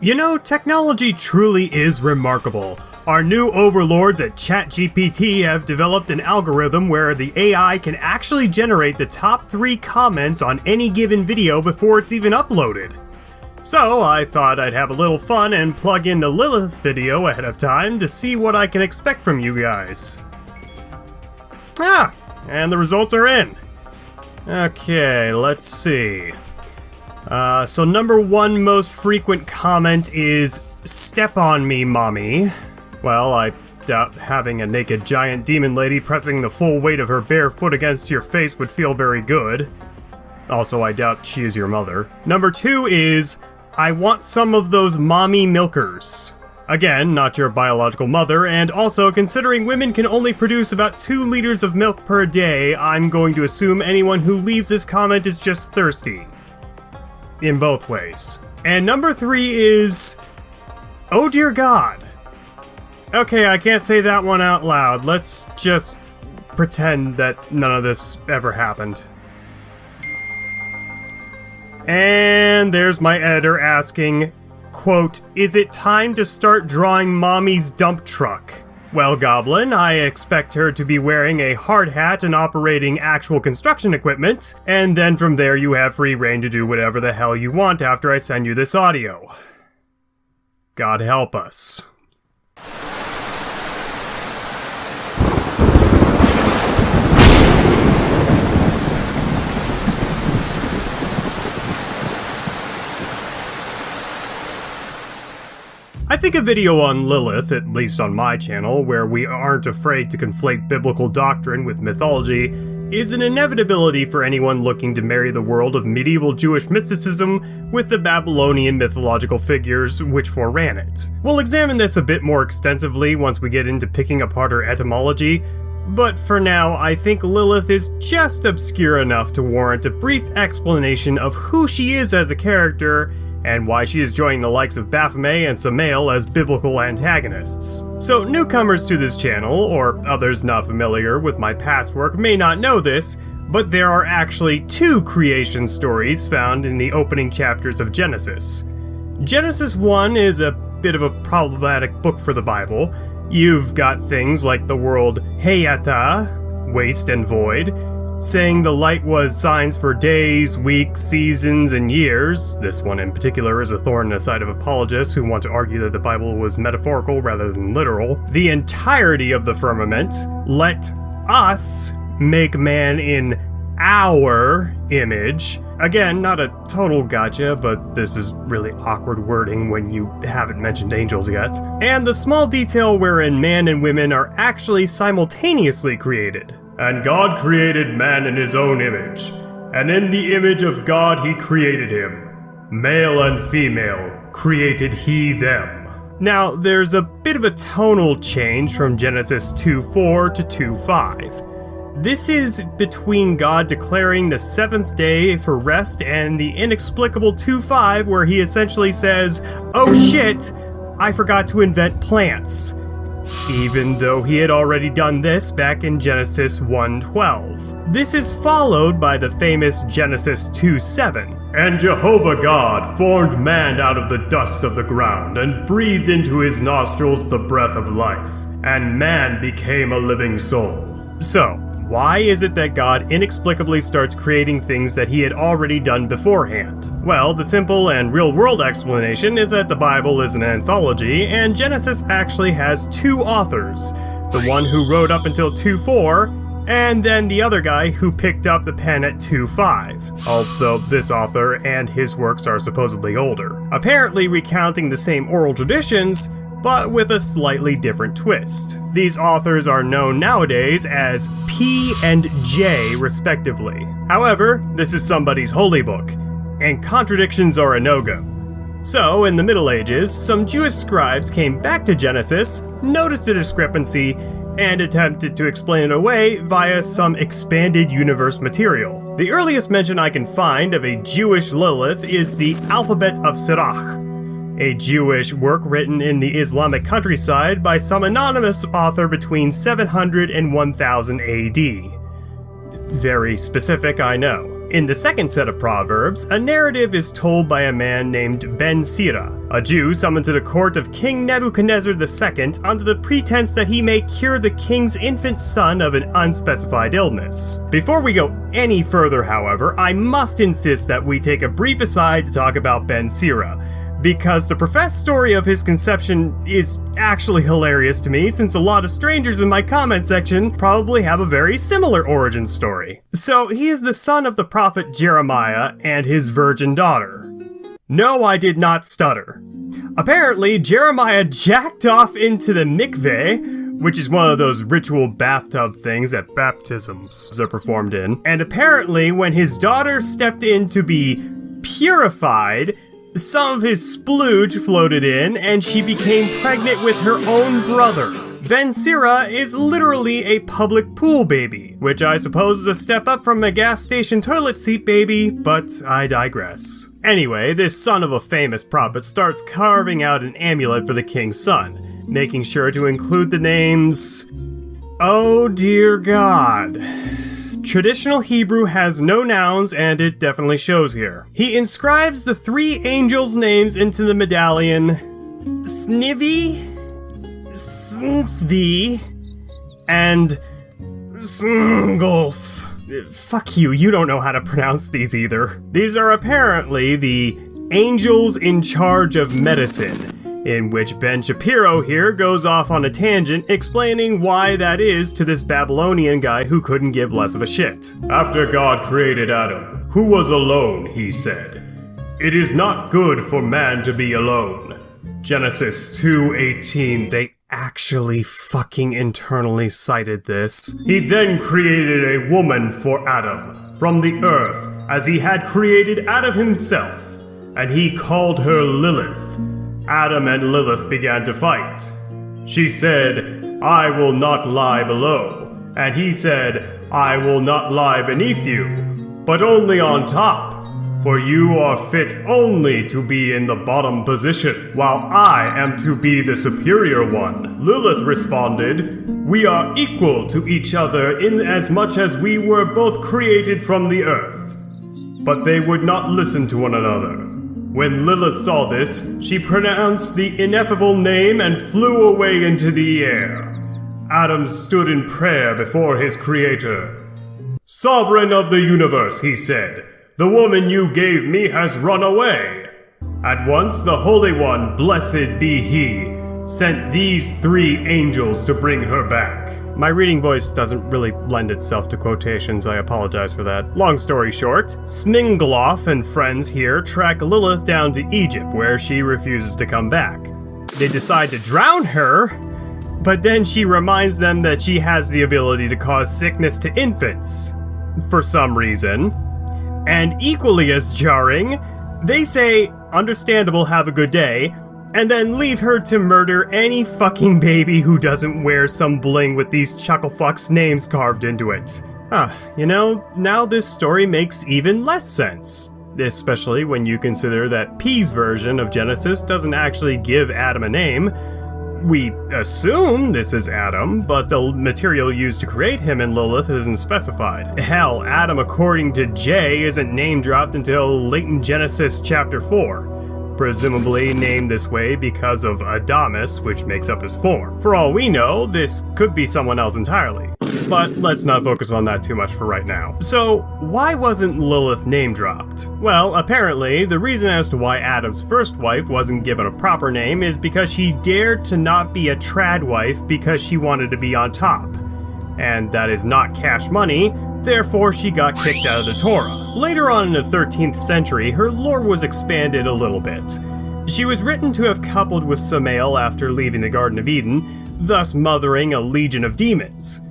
You know, technology truly is remarkable. Our new overlords at ChatGPT have developed an algorithm where the AI can actually generate the top 3 comments on any given video before it's even uploaded. So I thought I'd have a little fun and plug in the Lilith video ahead of time to see what I can expect from you guys. And the results are in. Okay, let's see. So number 1 most frequent comment is, "Step on me, mommy." Well, I doubt having a naked giant demon lady pressing the full weight of her bare foot against your face would feel very good. Also, I doubt she is your mother. Number 2 is, "I want some of those mommy milkers." Again, not your biological mother, and also, considering women can only produce about 2 liters of milk per day, I'm going to assume anyone who leaves this comment is just thirsty. In both ways. And number 3 is, "Oh dear God." Okay, I can't say that one out loud. Let's just pretend that none of this ever happened. And there's my editor asking, quote, "Is it time to start drawing mommy's dump truck?" Well, Goblin, I expect her to be wearing a hard hat and operating actual construction equipment, and then from there you have free reign to do whatever the hell you want after I send you this audio. God help us. I think a video on Lilith, at least on my channel, where we aren't afraid to conflate biblical doctrine with mythology, is an inevitability for anyone looking to marry the world of medieval Jewish mysticism with the Babylonian mythological figures which foreran it. We'll examine this a bit more extensively once we get into picking apart her etymology, but for now, I think Lilith is just obscure enough to warrant a brief explanation of who she is as a character and why she is joining the likes of Baphomet and Samael as biblical antagonists. So newcomers to this channel, or others not familiar with my past work, may not know this, but there are actually 2 creation stories found in the opening chapters of Genesis. Genesis 1 is a bit of a problematic book for the Bible. You've got things like the world Hayata, waste and void, saying the light was signs for days, weeks, seasons, and years. This one in particular is a thorn in the side of apologists who want to argue that the Bible was metaphorical rather than literal. The entirety of the firmament, let us make man in our image. Again, not a total gotcha, but this is really awkward wording when you haven't mentioned angels yet. And the small detail wherein man and women are actually simultaneously created. "And God created man in his own image, and in the image of God he created him. Male and female created he them." Now, there's a bit of a tonal change from Genesis 2:4 to 2:5. This is between God declaring the 7th day for rest and the inexplicable 2:5 where he essentially says, "Oh shit, I forgot to invent plants," even though he had already done this back in Genesis 1:12. This is followed by the famous Genesis 2:7. "And Jehovah God formed man out of the dust of the ground, and breathed into his nostrils the breath of life, and man became a living soul." So, why is it that God inexplicably starts creating things that he had already done beforehand? Well, the simple and real-world explanation is that the Bible is an anthology, and Genesis actually has 2 authors. The one who wrote up until 2:4, and then the other guy who picked up the pen at 2:5, although this author and his works are supposedly older. Apparently recounting the same oral traditions, but with a slightly different twist. These authors are known nowadays as P and J, respectively. However, this is somebody's holy book, and contradictions are a no-go. So, in the Middle Ages, some Jewish scribes came back to Genesis, noticed a discrepancy, and attempted to explain it away via some expanded universe material. The earliest mention I can find of a Jewish Lilith is the Alphabet of Sirach, a Jewish work written in the Islamic countryside by some anonymous author between 700 and 1000 AD. Very specific, I know. In the second set of Proverbs, a narrative is told by a man named Ben Sira, a Jew summoned to the court of King Nebuchadnezzar II under the pretense that he may cure the king's infant son of an unspecified illness. Before we go any further, however, I must insist that we take a brief aside to talk about Ben Sira, because the professed story of his conception is actually hilarious to me, since a lot of strangers in my comment section probably have a very similar origin story. So, he is the son of the prophet Jeremiah and his virgin daughter. No, I did not stutter. Apparently, Jeremiah jacked off into the mikveh, which is one of those ritual bathtub things that baptisms are performed in, and apparently when his daughter stepped in to be purified, some of his splooge floated in, and she became pregnant with her own brother. Ben Sira is literally a public pool baby, which I suppose is a step up from a gas station toilet seat baby, but I digress. Anyway, this son of a famous prophet starts carving out an amulet for the king's son, making sure to include the names... Oh dear God. Traditional Hebrew has no nouns, and it definitely shows here. He inscribes the 3 angels' names into the medallion Snivy, Snthvi, and Sngolf. Fuck you, you don't know how to pronounce these either. These are apparently the angels in charge of medicine, in which Ben Shapiro here goes off on a tangent explaining why that is to this Babylonian guy who couldn't give less of a shit. After God created Adam, who was alone, he said, "It is not good for man to be alone." Genesis 2:18, they actually fucking internally cited this. He then created a woman for Adam, from the earth, as he had created Adam himself, and he called her Lilith. Adam and Lilith began to fight. She said, "I will not lie below." And he said, "I will not lie beneath you, but only on top. For you are fit only to be in the bottom position, while I am to be the superior one." Lilith responded, "We are equal to each other in as much as we were both created from the earth." But they would not listen to one another. When Lilith saw this, she pronounced the ineffable name and flew away into the air. Adam stood in prayer before his creator. "Sovereign of the universe," he said, "the woman you gave me has run away." At once the Holy One, blessed be he, sent these 3 angels to bring her back. My reading voice doesn't really lend itself to quotations, I apologize for that. Long story short, Smingoloff and friends here track Lilith down to Egypt, where she refuses to come back. They decide to drown her, but then she reminds them that she has the ability to cause sickness to infants, for some reason. And equally as jarring, they say, "Understandable, have a good day," and then leave her to murder any fucking baby who doesn't wear some bling with these chucklefucks' names carved into it. You know, now this story makes even less sense. Especially when you consider that P's version of Genesis doesn't actually give Adam a name. We assume this is Adam, but the material used to create him and Lilith isn't specified. Hell, Adam, according to Jay, isn't name-dropped until late in Genesis chapter 4. Presumably named this way because of Adamus, which makes up his form. For all we know, this could be someone else entirely. But let's not focus on that too much for right now. So, why wasn't Lilith name-dropped? Well, apparently, the reason as to why Adam's first wife wasn't given a proper name is because she dared to not be a trad wife because she wanted to be on top. And that is not cash money, therefore she got kicked out of the Torah. Later on in the 13th century, her lore was expanded a little bit. She was written to have coupled with Samael after leaving the Garden of Eden, thus mothering a legion of demons.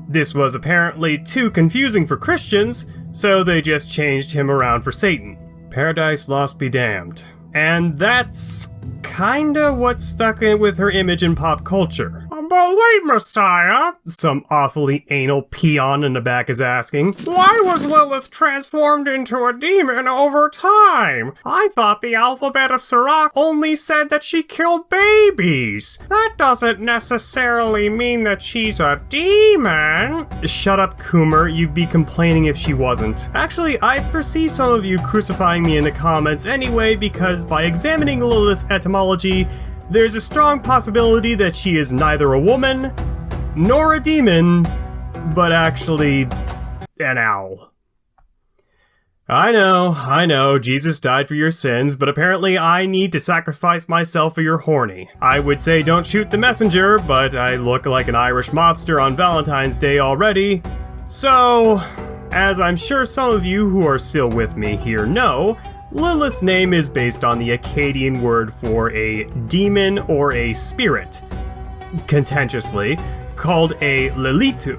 This was apparently too confusing for Christians, so they just changed him around for Satan. Paradise Lost be damned. And that's kinda what stuck in with her image in pop culture. But wait, Messiah, some awfully anal peon in the back is asking, why was Lilith transformed into a demon over time? I thought the alphabet of Sirach only said that she killed babies. That doesn't necessarily mean that she's a demon. Shut up, Coomer. You'd be complaining if she wasn't. Actually, I foresee some of you crucifying me in the comments anyway, because by examining Lilith's etymology, there's a strong possibility that she is neither a woman nor a demon, but actually an owl. I know, Jesus died for your sins, but apparently I need to sacrifice myself for your horny. I would say don't shoot the messenger, but I look like an Irish mobster on Valentine's Day already. So, as I'm sure some of you who are still with me here know, Lilith's name is based on the Akkadian word for a demon or a spirit, contentiously, called a Lilitu.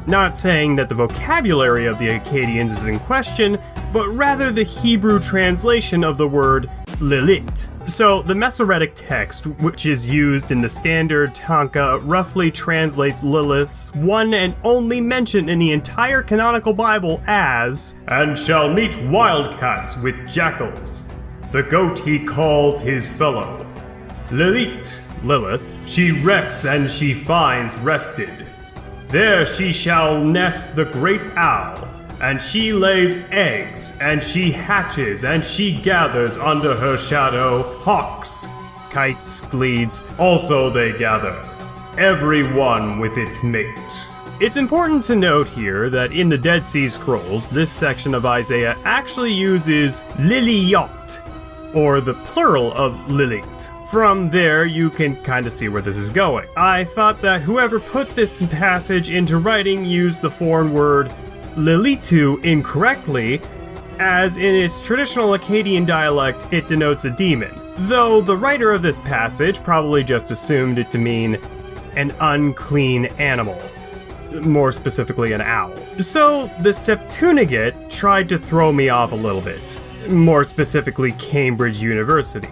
Not saying that the vocabulary of the Akkadians is in question, but rather the Hebrew translation of the word Lilith. So the Masoretic text, which is used in the standard Tanka, roughly translates Lilith's one and only mention in the entire canonical Bible as, "And shall meet wildcats with jackals. The goat he calls his fellow. Lilith, she rests and she finds rested. There she shall nest the great owl, and she lays eggs, and she hatches, and she gathers under her shadow hawks, kites, gleeds, also they gather, every one with its mate." It's important to note here that in the Dead Sea Scrolls, this section of Isaiah actually uses Liliyot, or the plural of Lilith. From there, you can kind of see where this is going. I thought that whoever put this passage into writing used the foreign word Lilitu incorrectly, as in its traditional Akkadian dialect, it denotes a demon, though the writer of this passage probably just assumed it to mean an unclean animal, more specifically an owl. So the Septuagint tried to throw me off a little bit, more specifically Cambridge University,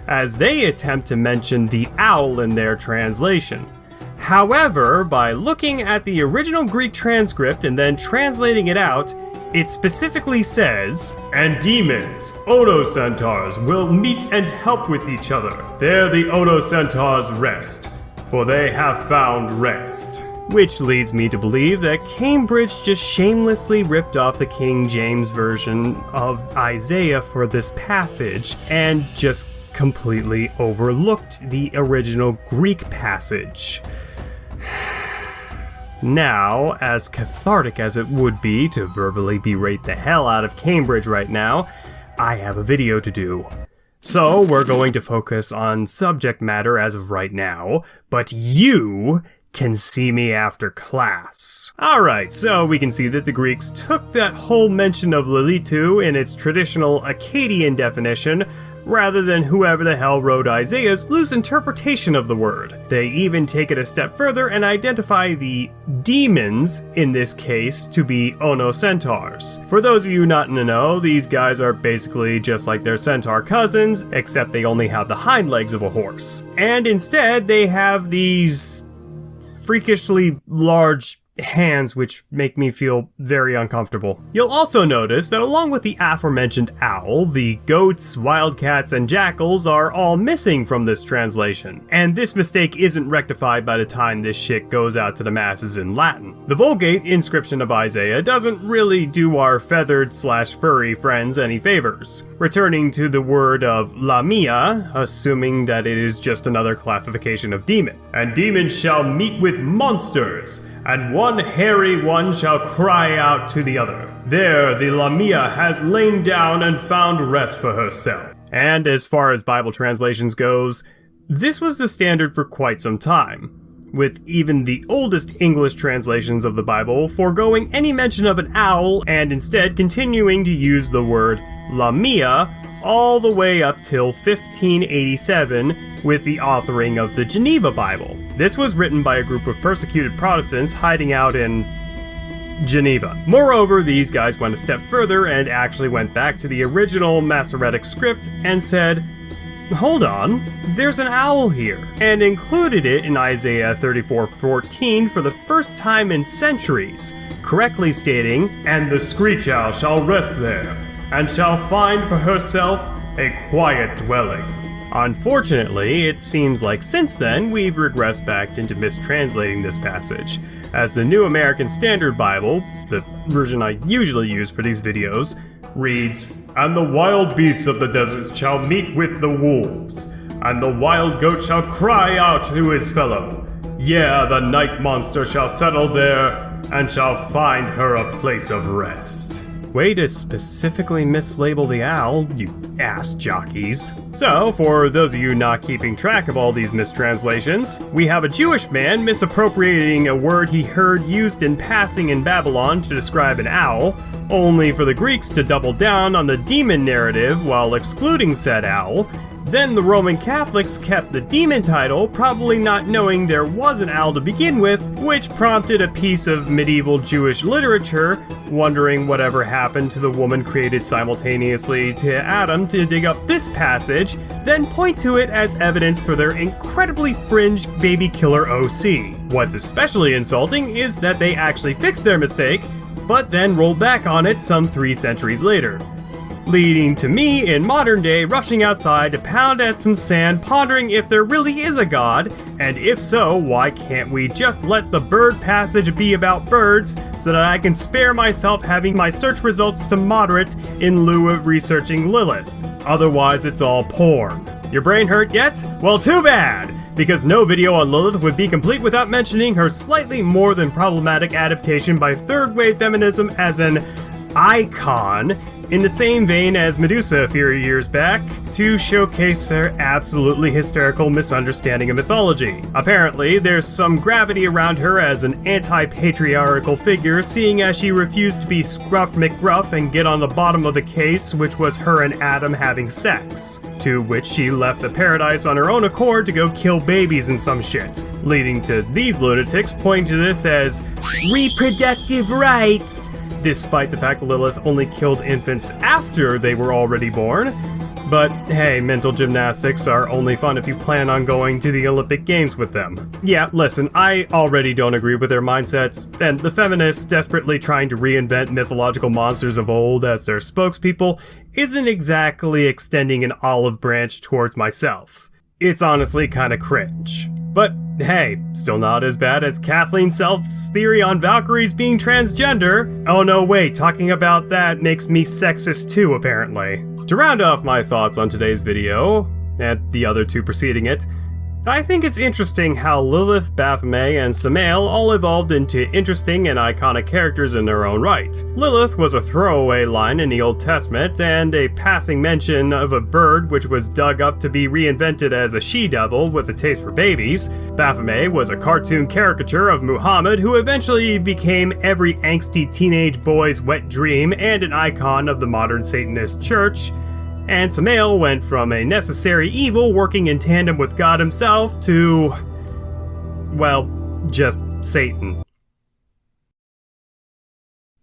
as they attempt to mention the owl in their translation. However, by looking at the original Greek transcript and then translating it out, it specifically says, "And demons, Onocentaurs, will meet and help with each other. There the Onocentaurs rest, for they have found rest." Which leads me to believe that Cambridge just shamelessly ripped off the King James Version of Isaiah for this passage and just completely overlooked the original Greek passage. Now, as cathartic as it would be to verbally berate the hell out of Cambridge right now, I have a video to do. So we're going to focus on subject matter as of right now, but you can see me after class. Alright, so we can see that the Greeks took that whole mention of Lilitu in its traditional Akkadian definition, rather than whoever the hell wrote Isaiah's loose interpretation of the word. They even take it a step further and identify the demons, in this case, to be Onocentaurs. For those of you not in the know, these guys are basically just like their centaur cousins, except they only have the hind legs of a horse. And instead, they have these freakishly large hands which make me feel very uncomfortable. You'll also notice that along with the aforementioned owl, the goats, wildcats, and jackals are all missing from this translation. And this mistake isn't rectified by the time this shit goes out to the masses in Latin. The Vulgate inscription of Isaiah doesn't really do our feathered/furry friends any favors, returning to the word of Lamia, assuming that it is just another classification of demon. "And demons shall meet with monsters, and one hairy one shall cry out to the other. There the Lamia has lain down and found rest for herself." And as far as Bible translations goes, this was the standard for quite some time, with even the oldest English translations of the Bible foregoing any mention of an owl and instead continuing to use the word Lamia all the way up till 1587 with the authoring of the Geneva Bible. This was written by a group of persecuted Protestants hiding out in Geneva. Moreover, these guys went a step further and actually went back to the original Masoretic script and said, hold on, there's an owl here, and included it in Isaiah 34:14 for the first time in centuries, correctly stating, "And the screech owl shall rest there, and shall find for herself a quiet dwelling." Unfortunately, it seems like since then we've regressed back into mistranslating this passage, as the New American Standard Bible, the version I usually use for these videos, reads, "And the wild beasts of the desert shall meet with the wolves, and the wild goat shall cry out to his fellow. Yea, the night monster shall settle there, and shall find her a place of rest." Way to specifically mislabel the owl, you ass jockeys. So, for those of you not keeping track of all these mistranslations, we have a Jewish man misappropriating a word he heard used in passing in Babylon to describe an owl, only for the Greeks to double down on the demon narrative while excluding said owl. Then the Roman Catholics kept the demon title, probably not knowing there was an owl to begin with, which prompted a piece of medieval Jewish literature, wondering whatever happened to the woman created simultaneously to Adam, to dig up this passage, then point to it as evidence for their incredibly fringe baby killer OC. What's especially insulting is that they actually fixed their mistake, but then rolled back on it some 3 centuries later. Leading to me, in modern day, rushing outside to pound at some sand, pondering if there really is a god, and if so, why can't we just let the bird passage be about birds, so that I can spare myself having my search results to moderate in lieu of researching Lilith. Otherwise, it's all porn. Your brain hurt yet? Well, too bad! Because no video on Lilith would be complete without mentioning her slightly more than problematic adaptation by third-wave feminism as an icon, in the same vein as Medusa a few years back, to showcase their absolutely hysterical misunderstanding of mythology. Apparently, there's some gravity around her as an anti-patriarchal figure, seeing as she refused to be Scruff McGruff and get on the bottom of the case, which was her and Adam having sex, to which she left the paradise on her own accord to go kill babies and some shit, leading to these lunatics pointing to this as reproductive rights, despite the fact Lilith only killed infants after they were already born. But hey, mental gymnastics are only fun if you plan on going to the Olympic Games with them. Yeah, listen, I already don't agree with their mindsets, and the feminists desperately trying to reinvent mythological monsters of old as their spokespeople isn't exactly extending an olive branch towards myself. It's honestly kinda cringe. But hey, still not as bad as Kathleen Self's theory on Valkyries being transgender. Oh no, wait, talking about that makes me sexist too, apparently. To round off my thoughts on today's video, and the other 2 preceding it, I think it's interesting how Lilith, Baphomet, and Samael all evolved into interesting and iconic characters in their own right. Lilith was a throwaway line in the Old Testament, and a passing mention of a bird which was dug up to be reinvented as a she-devil with a taste for babies. Baphomet was a cartoon caricature of Muhammad who eventually became every angsty teenage boy's wet dream and an icon of the modern Satanist church. And Samael went from a necessary evil working in tandem with God himself to, well, just Satan.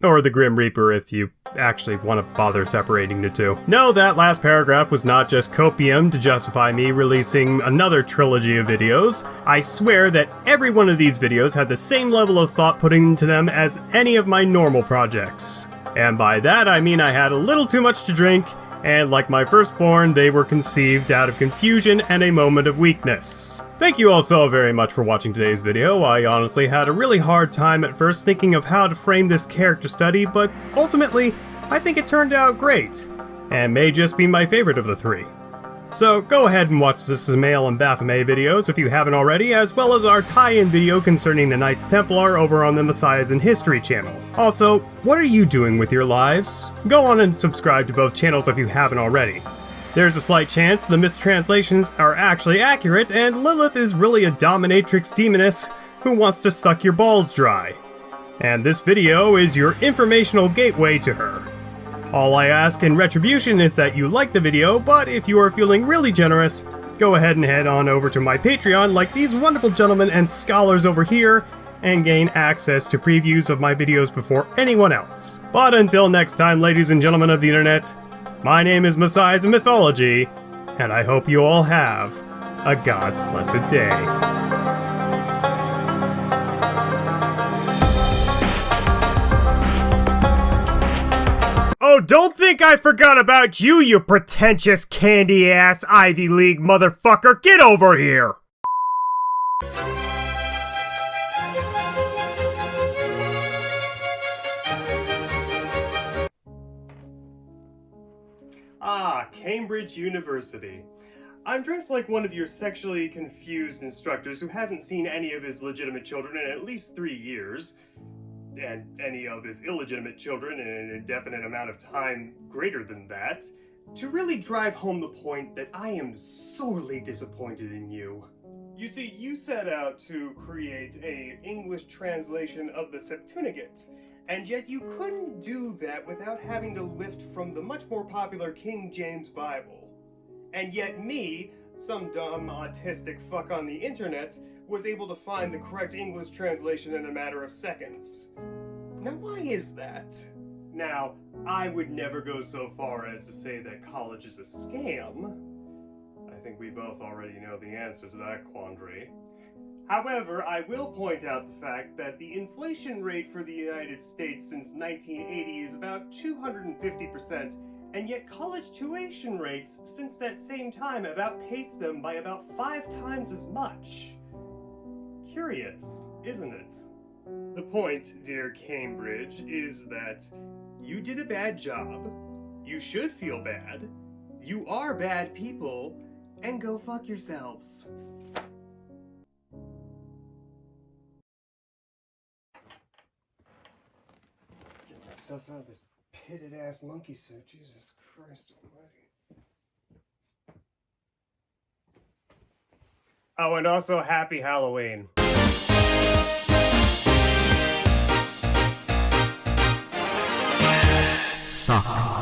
Or the Grim Reaper if you actually want to bother separating the two. No, that last paragraph was not just copium to justify me releasing another trilogy of videos. I swear that every one of these videos had the same level of thought put into them as any of my normal projects. And by that I mean I had a little too much to drink, and like my firstborn, they were conceived out of confusion and a moment of weakness. Thank you all so very much for watching today's video. I honestly had a really hard time at first thinking of how to frame this character study, but ultimately, I think it turned out great, and may just be my favorite of the 3. So go ahead and watch the Samael and Baphomet videos if you haven't already, as well as our tie-in video concerning the Knights Templar over on the Messiahs in History channel. Also, what are you doing with your lives? Go on and subscribe to both channels if you haven't already. There's a slight chance the mistranslations are actually accurate, and Lilith is really a dominatrix demoness who wants to suck your balls dry. And this video is your informational gateway to her. All I ask in retribution is that you like the video, but if you are feeling really generous, go ahead and head on over to my Patreon like these wonderful gentlemen and scholars over here, and gain access to previews of my videos before anyone else. But until next time, ladies and gentlemen of the internet, my name is Messiahs in Mythology, and I hope you all have a God's blessed day. Oh, don't think I forgot about you, you pretentious candy-ass Ivy League motherfucker! Get over here! Ah, Cambridge University. I'm dressed like one of your sexually confused instructors who hasn't seen any of his legitimate children in at least 3 years, and any of his illegitimate children in an indefinite amount of time greater than that, to really drive home the point that I am sorely disappointed in you. You see, you set out to create an English translation of the Septuagint, and yet you couldn't do that without having to lift from the much more popular King James Bible. And yet me, some dumb autistic fuck on the internet, was able to find the correct English translation in a matter of seconds. Now why is that? Now, I would never go so far as to say that college is a scam. I think we both already know the answer to that quandary. However, I will point out the fact that the inflation rate for the United States since 1980 is about 250%, and yet college tuition rates since that same time have outpaced them by about 5 times as much. Curious, isn't it? The point, dear Cambridge, is that you did a bad job, you should feel bad, you are bad people, and go fuck yourselves. Get myself out of this pitted ass monkey suit, Jesus Christ almighty. Oh, and also happy Halloween. Suck.